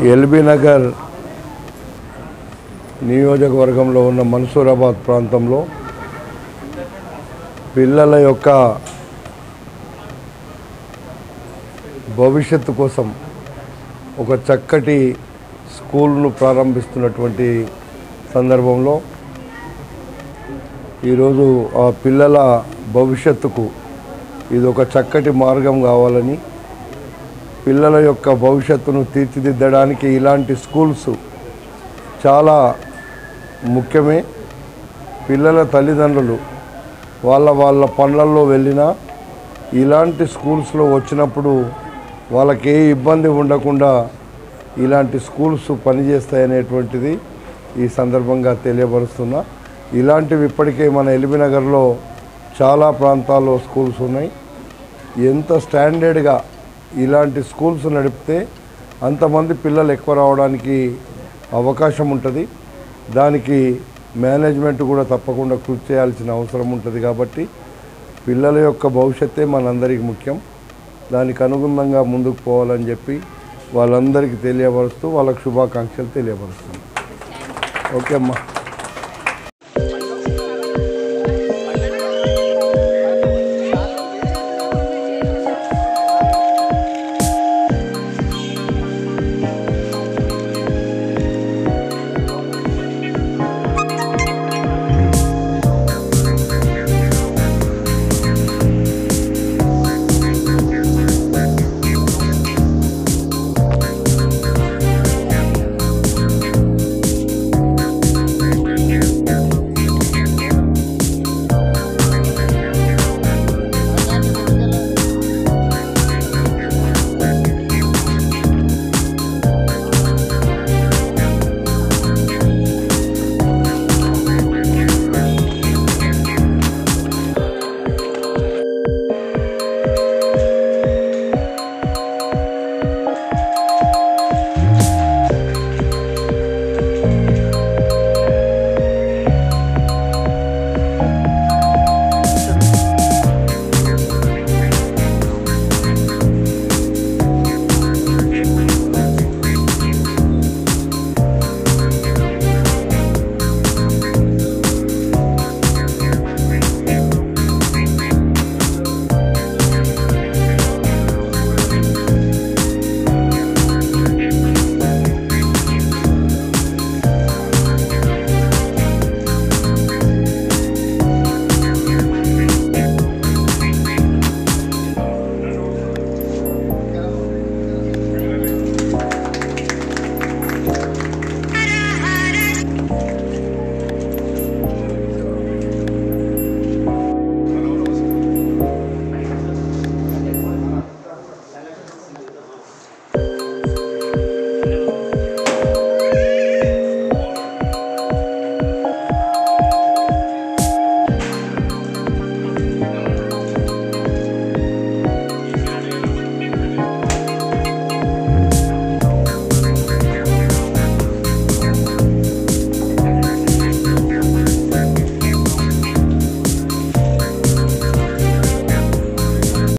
LB Nagar నియోజకవర్గంలో ఉన్న మన్సూరాబాద్ ప్రాంతంలో పిల్లల యొక్క భవిష్యత్తు కోసం ఒక చక్కటి స్కూల్ను ప్రారంభిస్తున్నటువంటి సందర్భంలో ఈరోజు ఆ పిల్లల భవిష్యత్తుకు ఇది ఒక చక్కటి మార్గం కావాలని, పిల్లల యొక్క భవిష్యత్తును తీర్చిదిద్దడానికి ఇలాంటి స్కూల్స్ చాలా ముఖ్యమే. పిల్లల తల్లిదండ్రులు వాళ్ళ పనులలో వెళ్ళినా ఇలాంటి స్కూల్స్లో వచ్చినప్పుడు వాళ్ళకి ఏ ఇబ్బంది ఉండకుండా ఇలాంటి స్కూల్స్ పనిచేస్తాయనేటువంటిది ఈ సందర్భంగా తెలియపరుస్తున్నా. ఇలాంటివి ఇప్పటికే మన ఎల్బీ నగర్లో చాలా ప్రాంతాల్లో స్కూల్స్ ఉన్నాయి. ఎంత స్టాండర్డ్గా ఇలాంటి స్కూల్స్ నడిపితే అంతమంది పిల్లలు ఎక్కువ రావడానికి అవకాశం ఉంటుంది. దానికి మేనేజ్మెంట్ కూడా తప్పకుండా కృషి చేయాల్సిన అవసరం ఉంటుంది. కాబట్టి పిల్లల యొక్క భవిష్యత్తే మనందరికీ ముఖ్యం. దానికి అనుగుణంగా ముందుకు పోవాలని చెప్పి వాళ్ళందరికీ తెలియపరుస్తూ వాళ్ళకు శుభాకాంక్షలు తెలియపరుస్తున్నాం. ఓకే అమ్మా.